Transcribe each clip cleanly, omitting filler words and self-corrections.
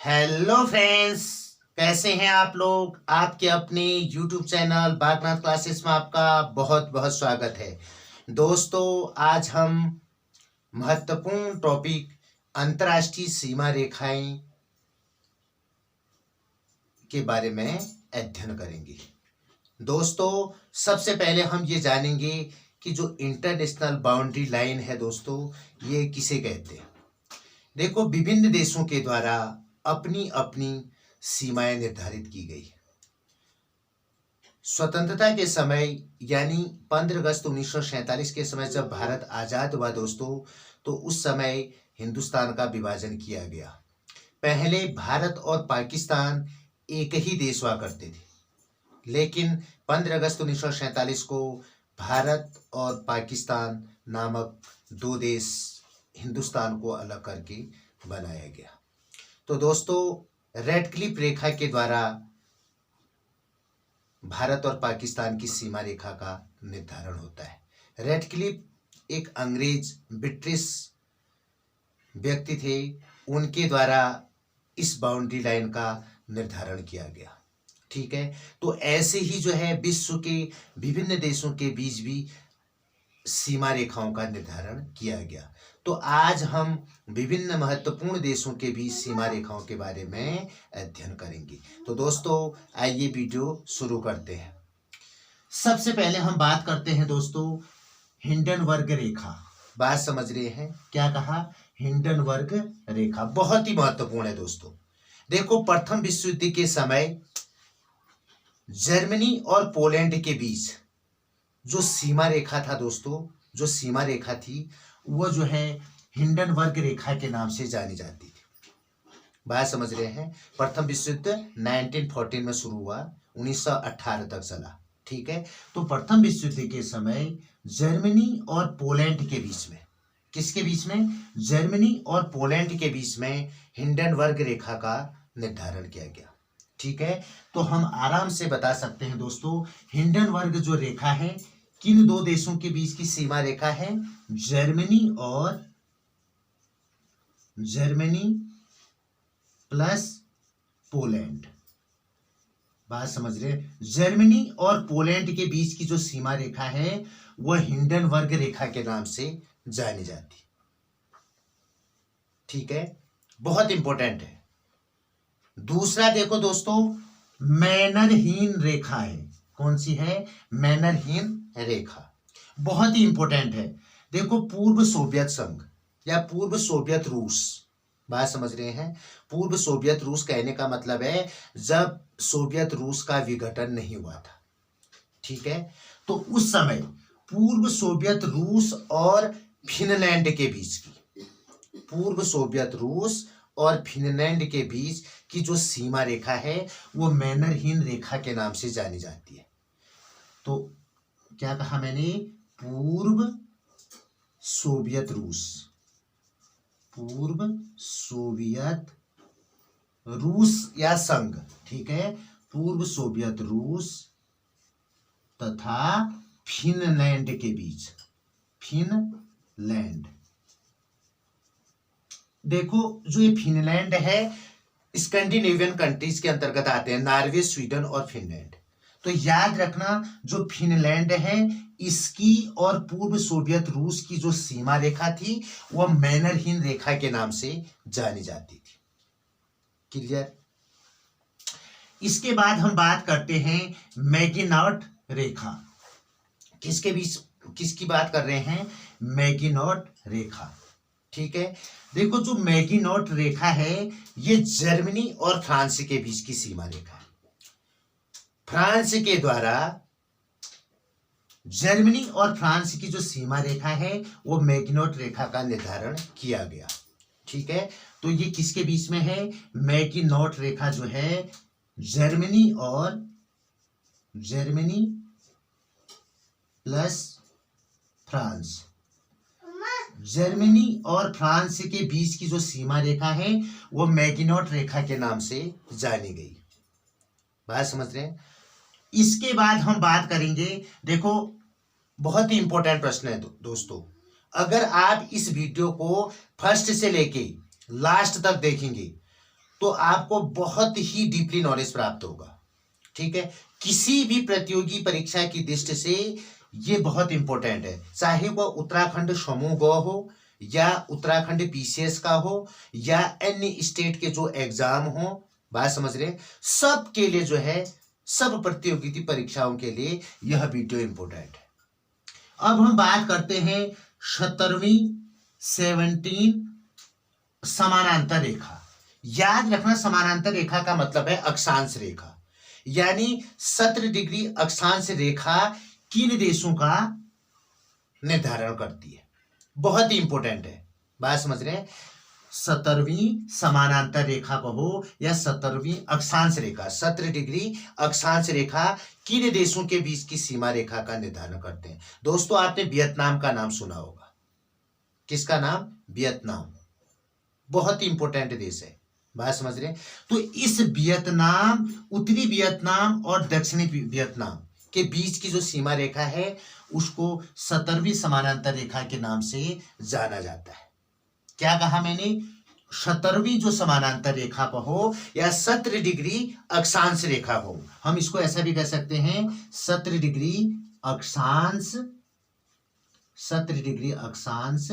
Hello friends, कैसे हैं आप लोग। आपके अपने यूट्यूब चैनल बागनाथ क्लासेस में आपका बहुत बहुत स्वागत है। दोस्तों, आज हम महत्वपूर्ण टॉपिक अंतर्राष्ट्रीय सीमा रेखाएं के बारे में अध्ययन करेंगे। दोस्तों, सबसे पहले हम ये जानेंगे कि जो इंटरनेशनल बाउंड्री लाइन है दोस्तों, ये किसे कहते हैं। देखो, विभिन्न देशों के द्वारा अपनी अपनी सीमाएं निर्धारित की गई। स्वतंत्रता के समय यानी 15 अगस्त 1947 के समय जब भारत आजाद हुआ दोस्तों, तो उस समय हिंदुस्तान का विभाजन किया गया। पहले भारत और पाकिस्तान एक ही देश हुआ करते थे, लेकिन 15 अगस्त 1947 को भारत और पाकिस्तान नामक दो देश हिंदुस्तान को अलग करके बनाया गया। तो दोस्तों, रेडक्लिफ रेखा के द्वारा भारत और पाकिस्तान की सीमा रेखा का निर्धारण होता है। रेडक्लिफ एक अंग्रेज ब्रिटिश व्यक्ति थे, उनके द्वारा इस बाउंड्री लाइन का निर्धारण किया गया। ठीक है, तो ऐसे ही जो है विश्व के विभिन्न देशों के बीच भी सीमा रेखाओं का निर्धारण किया गया। तो आज हम विभिन्न महत्वपूर्ण देशों के बीच सीमा रेखाओं के बारे में अध्ययन करेंगे। तो दोस्तों, आइए वीडियो शुरू करते हैं। सबसे पहले हम बात करते हैं दोस्तों हिंडनबर्ग रेखा। बात समझ रहे हैं, क्या कहा? हिंडनबर्ग रेखा बहुत ही महत्वपूर्ण है दोस्तों। देखो, प्रथम विश्व युद्ध के समय जर्मनी और पोलैंड के बीच जो सीमा रेखा था दोस्तों, जो सीमा रेखा थी वो जो है हिंडनबर्ग रेखा के नाम से जानी जाती थी। बात समझ रहे हैं? प्रथम विश्व युद्ध 1914 में शुरू हुआ, 1918 तक चला। ठीक है, तो प्रथम विश्व युद्ध के समय जर्मनी और पोलैंड के बीच में, किसके बीच में? जर्मनी और पोलैंड के बीच में हिंडनबर्ग रेखा का निर्धारण किया गया। ठीक है, तो हम आराम से बता सकते हैं दोस्तों, हिंडनबर्ग जो रेखा है किन दो देशों के बीच की सीमा रेखा है? Germany plus Poland. बात समझ रहे हैं? जर्मनी और पोलैंड के बीच की जो सीमा रेखा है वह हिंडनबर्ग रेखा के नाम से जानी जाती। ठीक है, बहुत इंपॉर्टेंट है। दूसरा देखो दोस्तों, मैनरहीन रेखा है। कौन सी है? मैनरहीन रेखा, बहुत ही इंपॉर्टेंट है। देखो, पूर्व सोवियत संघ या पूर्व सोवियत रूस, बात समझ रहे हैं? पूर्व सोवियत रूस कहने का मतलब है जब सोवियत रूस का विघटन नहीं हुआ था। ठीक है, तो उस समय पूर्व सोवियत रूस और फिनलैंड के बीच की, पूर्व सोवियत रूस और फिनलैंड के बीच की जो सीमा रेखा है वो मैनरहीन रेखा के नाम से जानी जाती है। तो क्या कहा मैंने? पूर्व सोवियत रूस, पूर्व सोवियत रूस या संघ। ठीक है, पूर्व सोवियत रूस तथा फिनलैंड के बीच, फिनलैंड। देखो, जो ये फिनलैंड है स्कैंडिनेवियन कंट्रीज के अंतर्गत आते हैं, नॉर्वे, स्वीडन और फिनलैंड। तो याद रखना, जो फिनलैंड है इसकी और पूर्व सोवियत रूस की जो सीमा रेखा थी वह मैनरहीन रेखा के नाम से जानी जाती थी। क्लियर? इसके बाद हम बात करते हैं मैगिनॉट रेखा। किसके बीच, किसकी बात कर रहे हैं? मैगिनॉट रेखा। ठीक है, देखो, जो मैगिनॉट रेखा है ये जर्मनी और फ्रांस के बीच की सीमा रेखा है। फ्रांस के द्वारा जर्मनी और फ्रांस की जो सीमा रेखा है वो मैगिनॉट रेखा का निर्धारण किया गया। ठीक है, तो ये किसके बीच में है? मैगिनॉट रेखा जो है जर्मनी प्लस फ्रांस, जर्मनी और फ्रांस के बीच की जो सीमा रेखा है वो मैगिनॉट रेखा के नाम से जानी गई। बात समझ रहे हैं? इसके बाद हम बात करेंगे, देखो बहुत ही इंपॉर्टेंट प्रश्न है दोस्तों, अगर आप इस वीडियो को फर्स्ट से लेके लास्ट तक देखेंगे तो आपको बहुत ही डीपली नॉलेज प्राप्त होगा। ठीक है, किसी भी प्रतियोगी परीक्षा की दृष्टि से ये बहुत इंपॉर्टेंट है, चाहे वह उत्तराखंड समूह ग हो या उत्तराखंड पीसीएस का हो या अन्य स्टेट के जो एग्जाम हो, बात समझ रहे हैं, सब के लिए जो है, सब प्रतियोगिता परीक्षाओं के लिए यह वीडियो इंपॉर्टेंट है। अब हम बात करते हैं 17वीं 17 समानांतर रेखा। याद रखना, समानांतर रेखा का मतलब है अक्षांश रेखा, यानी 17 डिग्री अक्षांश रेखा किन देशों का निर्धारण करती है। बहुत ही इंपॉर्टेंट है, बात समझ रहे हैं। 17वीं समानांतर रेखा कहो या 17वीं अक्षांश रेखा, 17 डिग्री अक्षांश रेखा किन देशों के बीच की सीमा रेखा का निर्धारण करते हैं। दोस्तों, आपने वियतनाम का नाम सुना होगा। किसका नाम? वियतनाम। बहुत ही इंपॉर्टेंट देश है, बात समझ रहे हैं। तो इस वियतनाम, उत्तरी वियतनाम और दक्षिणी वियतनाम के बीच की जो सीमा रेखा है उसको 17वीं समानांतर रेखा के नाम से जाना जाता है। क्या कहा मैंने? 17वीं जो समानांतर रेखा कहो या 17 डिग्री अक्षांश रेखा हो, हम इसको ऐसा भी कह सकते हैं 17 डिग्री अक्षांश, 17 डिग्री अक्षांश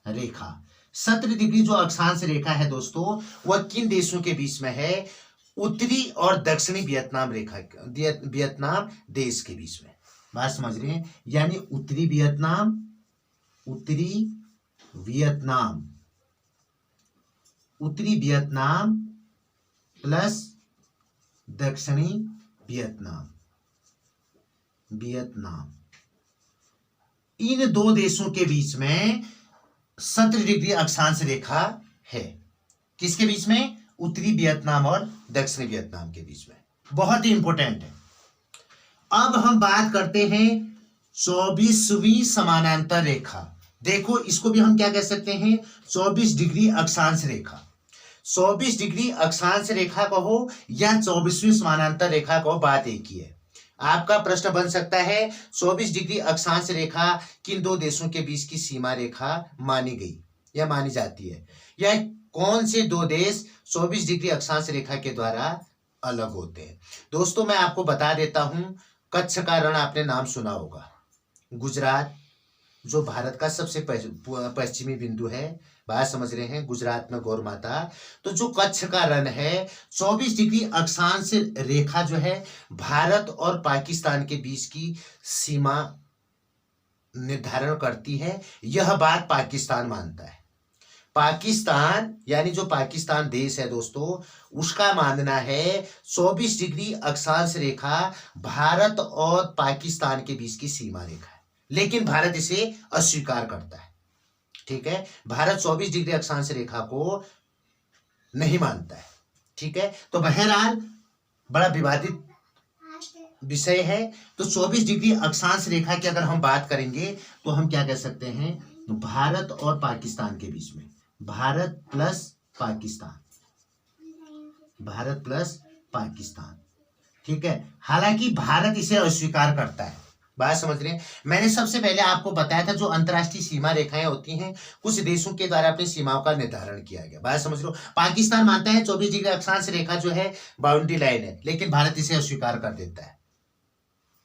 रेखा। 17 डिग्री जो अक्षांश रेखा है दोस्तों, वह किन देशों के बीच में है? उत्तरी और दक्षिणी वियतनाम रेखा, वियतनाम देश के बीच में, बात समझ रहे हैं। यानी उत्तरी वियतनाम, उत्तरी वियतनाम, उत्तरी वियतनाम प्लस दक्षिणी वियतनाम, वियतनाम, इन दो देशों के बीच में 17 डिग्री अक्षांश रेखा है। किसके बीच में? उत्तरी वियतनाम और दक्षिणी वियतनाम के बीच में। बहुत ही इंपॉर्टेंट है। अब हम बात करते हैं 24वीं समानांतर रेखा। देखो, इसको भी हम क्या कह सकते हैं? 24 डिग्री अक्षांश रेखा। 24 डिग्री अक्षांश रेखा कहो या 24वीं समानांतर रेखा कहो, बात एक ही है। आपका प्रश्न बन सकता है 24 डिग्री अक्षांश रेखा किन दो देशों के बीच की सीमा रेखा मानी गई या मानी जाती है, या कौन से दो देश 24 डिग्री अक्षांश रेखा के द्वारा अलग होते हैं। दोस्तों, मैं आपको बता देता हूं, कच्छ का रण आपने नाम सुना होगा। गुजरात जो भारत का सबसे पश्चिमी बिंदु है, बात समझ रहे हैं, गुजरात में गौर माता। तो जो कच्छ का रण है, 24 डिग्री अक्षांश रेखा जो है भारत और पाकिस्तान के बीच की सीमा निर्धारण करती है। यह बात पाकिस्तान मानता है। पाकिस्तान यानी जो पाकिस्तान देश है दोस्तों, उसका मानना है 24 डिग्री अक्षांश रेखा भारत और पाकिस्तान के बीच की सीमा रेखा है, लेकिन भारत इसे अस्वीकार करता है। ठीक है, भारत 24 डिग्री अक्षांश रेखा को नहीं मानता है। ठीक है, तो बहरहाल बड़ा विवादित विषय है। तो 24 डिग्री अक्षांश रेखा की अगर हम बात करेंगे तो हम क्या कह सकते हैं? भारत और पाकिस्तान के बीच में, भारत प्लस पाकिस्तान, भारत प्लस पाकिस्तान। ठीक है, हालांकि भारत इसे अस्वीकार करता है, बात समझ रहे हैं। मैंने सबसे पहले आपको बताया था जो अंतरराष्ट्रीय सीमा रेखाएं होती हैं, कुछ देशों के द्वारा अपनी सीमाओं का निर्धारण किया गया, बात समझ लो। पाकिस्तान मानता है 24 डिग्री अक्षांश रेखा जो है बाउंड्री लाइन है, लेकिन भारत इसे अस्वीकार कर देता है।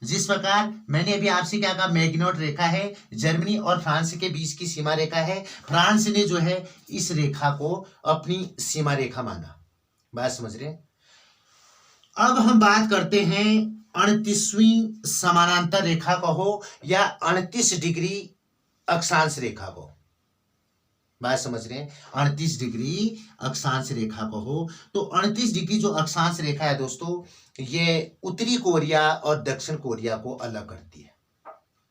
जिस प्रकार मैंने अभी आपसे क्या कहा, मैग्नोट रेखा है, जर्मनी और फ्रांस के बीच की सीमा रेखा है। फ्रांस ने जो है इस रेखा को अपनी सीमा रेखा माना, बात समझ रहे हैं। अब हम बात करते हैं 38वीं समानांतर रेखा कहो या 38 डिग्री अक्षांश रेखा को, बात समझ रहे हैं। 38 डिग्री अक्षांश रेखा कहो तो 38 डिग्री जो अक्षांश रेखा है दोस्तों, ये उत्तरी कोरिया और दक्षिण कोरिया को अलग करती है।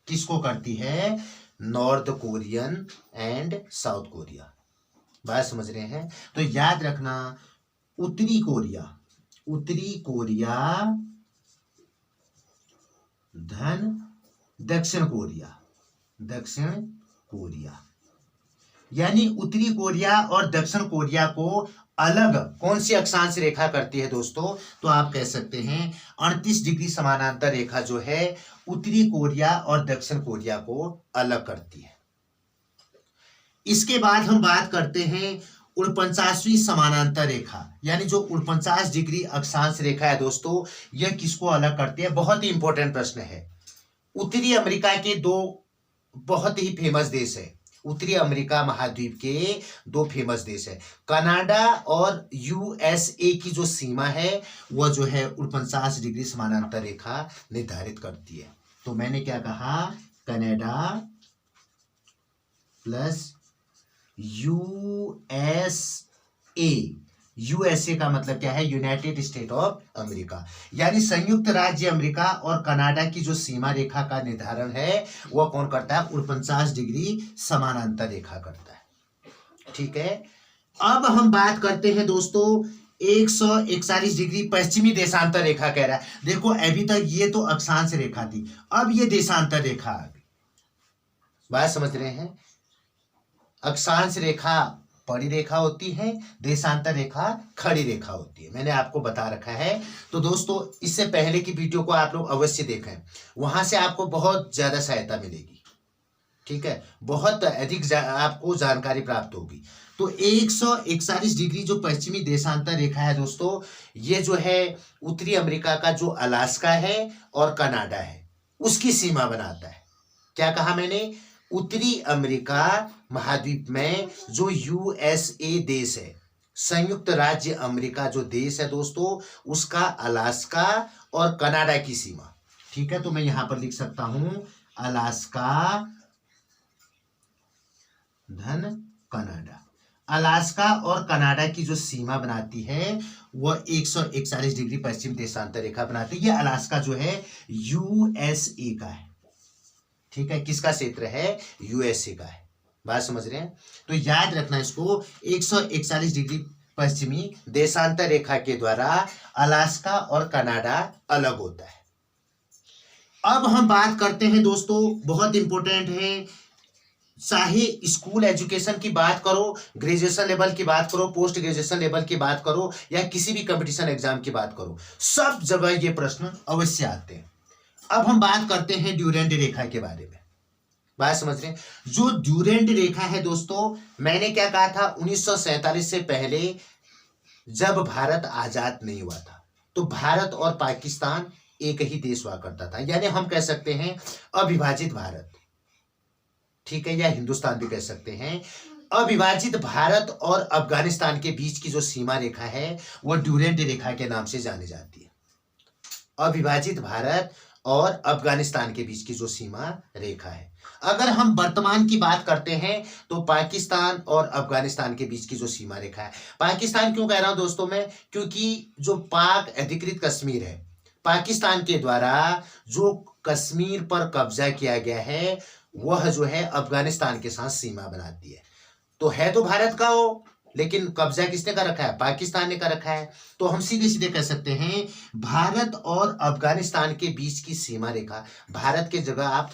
किसको करती है? North Korean and south Korea, बात समझ रहे हैं। तो याद रखना, उत्तरी कोरिया, उत्तरी कोरिया धन दक्षिण कोरिया, दक्षिण कोरिया, यानी उत्तरी कोरिया और दक्षिण कोरिया को अलग कौन सी अक्षांश रेखा करती है दोस्तों? तो आप कह सकते हैं 38 डिग्री समानांतर रेखा जो है उत्तरी कोरिया और दक्षिण कोरिया को अलग करती है। इसके बाद हम बात करते हैं 49वीं समानांतर रेखा, यानी जो 49 डिग्री अक्षांश रेखा है दोस्तों, यह किसको अलग करती है? बहुत ही इंपॉर्टेंट प्रश्न है। उत्तरी अमेरिका के दो बहुत ही फेमस देश है, उत्तरी अमेरिका महाद्वीप के दो फेमस देश है, कनाडा और यूएसए की जो सीमा है वह जो है 49 डिग्री समानांतर रेखा निर्धारित करती है। तो मैंने क्या कहा? कनाडा प्लस यूएसए का मतलब क्या है? यूनाइटेड स्टेट ऑफ अमेरिका, यानी संयुक्त राज्य अमेरिका और कनाडा की जो सीमा रेखा का निर्धारण है वह कौन करता है? 49 डिग्री समानांतर रेखा करता है। ठीक है, अब हम बात करते हैं दोस्तों 141 डिग्री पश्चिमी देशांतर रेखा कह रहा है। देखो अभी तक ये तो अक्षांश रेखा थी, अब ये देशांतर रेखा आ गई। बात समझ रहे हैं? अक्षांश रेखा बड़ी रेखा होती है, देशांतर रेखा खड़ी रेखा होती है, मैंने आपको बता रखा है। तो दोस्तों इससे पहले की वीडियो को आप लोग अवश्य देखें, वहां से आपको बहुत ज्यादा सहायता मिलेगी। ठीक है, बहुत अधिक आपको जानकारी प्राप्त होगी। तो 141 डिग्री जो पश्चिमी देशांतर रेखा है दोस्तों, ये जो है उत्तरी अमेरिका का जो अलास्का है और कनाडा है उसकी सीमा बनाता है। क्या कहा मैंने? उत्तरी अमेरिका महाद्वीप में जो यूएसए देश है, संयुक्त राज्य अमेरिका जो देश है दोस्तों, उसका अलास्का और कनाडा की सीमा। ठीक है, तो मैं यहां पर लिख सकता हूं अलास्का धन कनाडा। अलास्का और कनाडा की जो सीमा बनाती है वह 141 डिग्री पश्चिम देशांतर रेखा बनाती है। ये अलास्का जो है यूएसए का है। ठीक है, किसका क्षेत्र है? यूएसए का है। बात समझ रहे हैं? तो याद रखना इसको, 141 डिग्री पश्चिमी देशांतर रेखा के द्वारा अलास्का और कनाडा अलग होता है। अब हम बात करते हैं दोस्तों, बहुत इंपॉर्टेंट है, चाहे स्कूल एजुकेशन की बात करो, ग्रेजुएशन लेवल की बात करो, पोस्ट ग्रेजुएशन लेवल की बात करो, या किसी भी कंपटीशन एग्जाम की बात करो, सब जगह ये प्रश्न अवश्य आते हैं। अब हम बात करते हैं ड्यूरेंट रेखा के बारे में। बात समझ रहे हैं? जो ड्यूरेंट रेखा है दोस्तों, मैंने क्या कहा था? 1947 से पहले जब भारत आजाद नहीं हुआ था तो भारत और पाकिस्तान एक ही देश हुआ करता था, यानी हम कह सकते हैं अविभाजित भारत। ठीक है, या हिंदुस्तान भी कह सकते हैं। अविभाजित भारत और अफगानिस्तान के बीच की जो सीमा रेखा है वह ड्यूरेंट रेखा के नाम से जानी जाती है। अविभाजित भारत और अफगानिस्तान के बीच की जो सीमा रेखा है। अगर हम वर्तमान की बात करते हैं तो पाकिस्तान और अफगानिस्तान के बीच की जो सीमा रेखा है, पाकिस्तान क्यों कह रहा हूं दोस्तों मैं? क्योंकि जो पाक अधिकृत कश्मीर है, पाकिस्तान के द्वारा जो कश्मीर पर कब्जा किया गया है वह जो है अफगानिस्तान के साथ सीमा बनाती है। तो है तो भारत का हो, लेकिन कब्जा किसने कर रखा है? पाकिस्तान ने कर रखा है। तो हम सीधे सीधे कह सकते हैं भारत और अफगानिस्तान के बीच की सीमा रेखा, भारत के जगह आप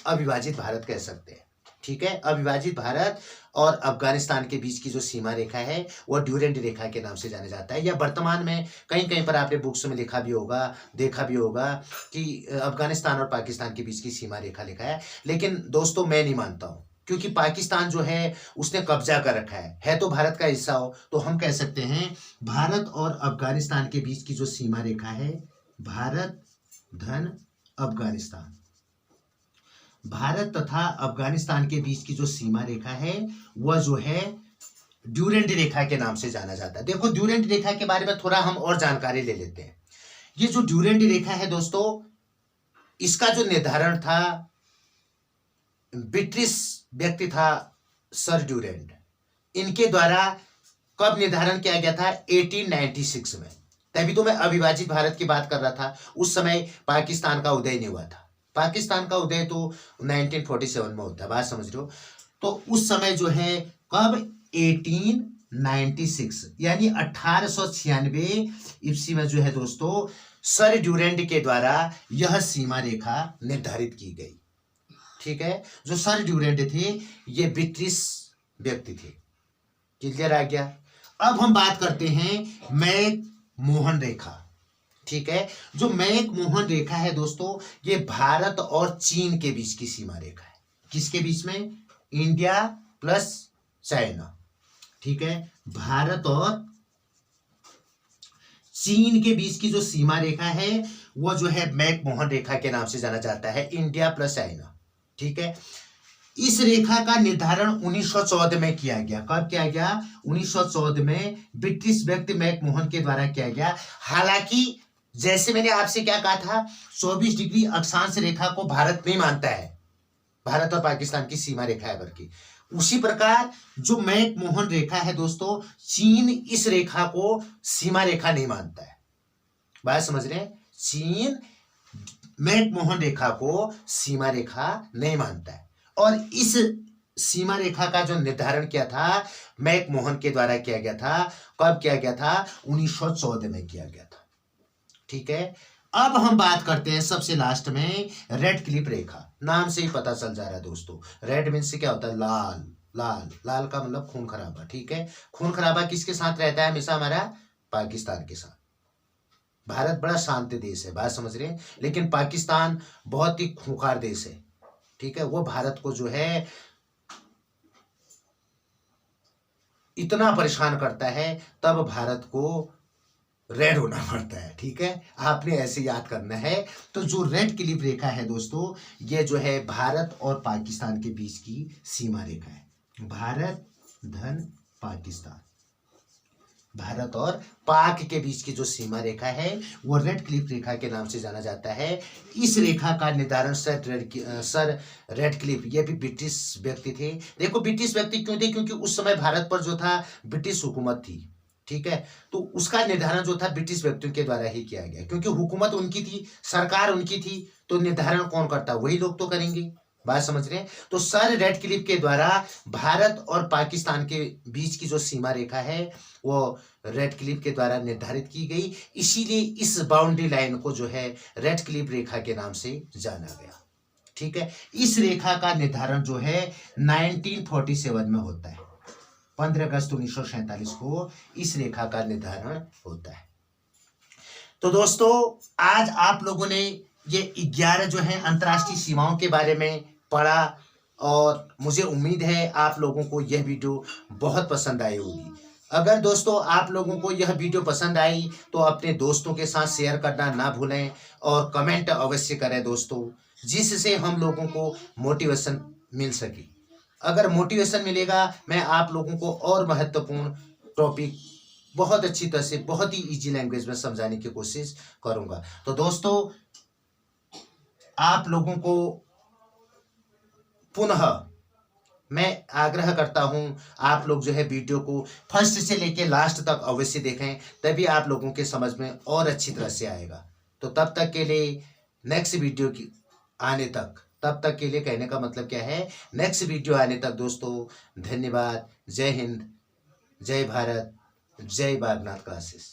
अविभाजित भारत कह सकते हैं। ठीक है, अविभाजित भारत और अफगानिस्तान के बीच की जो सीमा रेखा है वह ड्यूरेंट रेखा के नाम से जाना जाता है। या वर्तमान में कहीं कहीं पर आपने बुक्स में लिखा भी होगा, देखा भी होगा कि अफगानिस्तान और पाकिस्तान के बीच की सीमा रेखा लिखा है। लेकिन दोस्तों मैं नहीं मानता हूं, क्योंकि पाकिस्तान जो है उसने कब्जा कर रखा है तो भारत का हिस्सा हो, तो हम कह सकते हैं भारत और अफगानिस्तान के बीच की जो सीमा रेखा है, भारत धन अफगानिस्तान, भारत तथा अफगानिस्तान के बीच की जो सीमा रेखा है वह जो है ड्यूरेंट रेखा के नाम से जाना जाता है। देखो ड्यूरेंट रेखा के बारे में थोड़ा हम और जानकारी ले लेते हैं। ये जो ड्यूरेंट रेखा है दोस्तों, इसका जो निर्धारण था, ब्रिटिश व्यक्ति था सर ड्यूरेंट, इनके द्वारा कब निर्धारण किया गया था? 1896 में। तभी तो मैं अविभाजित भारत की बात कर रहा था। उस समय पाकिस्तान का उदय नहीं हुआ था, पाकिस्तान का उदय तो 1947 में होता है। बात समझ रहे हो? तो उस समय जो है कब? 1896 यानी 1896 ईस्वी में जो है दोस्तों सर ड्यूरेंट के द्वारा यह सीमा रेखा निर्धारित की गई। ठीक है, जो सर ड्यूरेंट थे ये ब्रिटिश व्यक्ति थे। क्लियर आ गया? अब हम बात करते हैं मैक मोहन रेखा। ठीक है, जो मैक मोहन रेखा है दोस्तों, ये भारत और चीन के बीच की सीमा रेखा है। किसके बीच में? India plus China. ठीक है। भारत और चीन के बीच की जो सीमा रेखा है वो जो है मैकमोहन रेखा के नाम से जाना जाता है, इंडिया प्लस चाइना। ठीक है। इस रेखा का निर्धारण 1914 में किया गया। कब किया गया? 1914 में ब्रिटिश व्यक्ति मैकमोहन के द्वारा किया गया। हालांकि जैसे मैंने आपसे क्या कहा था, 24 डिग्री अक्षांश रेखा को भारत नहीं मानता है, भारत और पाकिस्तान की सीमा रेखा है बल्कि। उसी प्रकार जो मैकमोहन रेखा है दोस्तों, चीन इस रेखा को सीमा रेखा नहीं मानता है। बात समझ रहे हैं? चीन मैकमोहन रेखा को सीमा रेखा नहीं मानता है। और इस सीमा रेखा का जो निर्धारण किया था मैकमोहन के द्वारा किया गया था। कब किया गया था? 1914 में किया गया था। ठीक है। अब हम बात करते हैं सबसे लास्ट में रेड क्लिफ रेखा। नाम से ही पता चल जा रहा है दोस्तों, रेड मीन से क्या होता है? लाल। लाल, लाल का मतलब खून खराबा। ठीक है। खून खराबा किसके साथ रहता है हमेशा? हमारा पाकिस्तान के साथ। भारत बड़ा शांत देश है, बात समझ रहे हैं, लेकिन पाकिस्तान बहुत ही खूंखार देश है। ठीक है। वो भारत को जो है इतना परेशान करता है, तब भारत को रेड होना पड़ता है। ठीक है। आपने ऐसे याद करना है। तो जो रेड क्लिफ रेखा है दोस्तों, ये जो है भारत और पाकिस्तान के बीच की सीमा रेखा है। भारत धन पाकिस्तान, भारत और पाक के बीच की जो सीमा रेखा है वो रेड क्लिफ रेखा के नाम से जाना जाता है। इस रेखा का निर्धारण सर रेड क्लिफ, ये भी ब्रिटिश व्यक्ति थे। देखो ब्रिटिश व्यक्ति क्यों थे? क्योंकि उस समय भारत पर जो था ब्रिटिश हुकूमत थी। ठीक है। तो उसका निर्धारण जो था ब्रिटिश व्यक्तियों के द्वारा ही किया गया, क्योंकि हुकूमत उनकी थी, सरकार उनकी थी, तो निर्धारण कौन करता? वही लोग तो करेंगे। बात समझ रहे हैं? तो सर रेड क्लिफ के द्वारा भारत और पाकिस्तान के बीच की जो सीमा रेखा है वो रेड क्लिफ के द्वारा निर्धारित की गई। इसीलिए इस बाउंड्री लाइन को जो है रेड क्लिफ रेखा के नाम से जाना गया। ठीक है। इस रेखा का निर्धारण जो है 1947 में होता है। 15 अगस्त 1947 को इस रेखा का निर्धारण होता है। तो दोस्तों आज आप लोगों ने ये 11 जो है अंतर्राष्ट्रीय सीमाओं के बारे में पढ़ा, और मुझे उम्मीद है आप लोगों को यह वीडियो बहुत पसंद आई होगी। अगर दोस्तों आप लोगों को यह वीडियो पसंद आई तो अपने दोस्तों के साथ शेयर करना ना भूलें, और कमेंट अवश्य करें दोस्तों, जिससे हम लोगों को मोटिवेशन मिल सके। अगर मोटिवेशन मिलेगा, मैं आप लोगों को और महत्वपूर्ण टॉपिक बहुत अच्छी तरह से, बहुत ही इजी लैंग्वेज में समझाने की कोशिश करूंगा। तो दोस्तों आप लोगों को पुनः मैं आग्रह करता हूं, आप लोग जो है वीडियो को फर्स्ट से लेके लास्ट तक अवश्य देखें, तभी आप लोगों के समझ में और अच्छी तरह से आएगा। तो तब तक के लिए नेक्स्ट वीडियो की आने तक, तब तक के लिए कहने का मतलब क्या है, नेक्स्ट वीडियो आने तक दोस्तों धन्यवाद। जय हिंद, जय भारत, जय बागनाथ क्लासेस।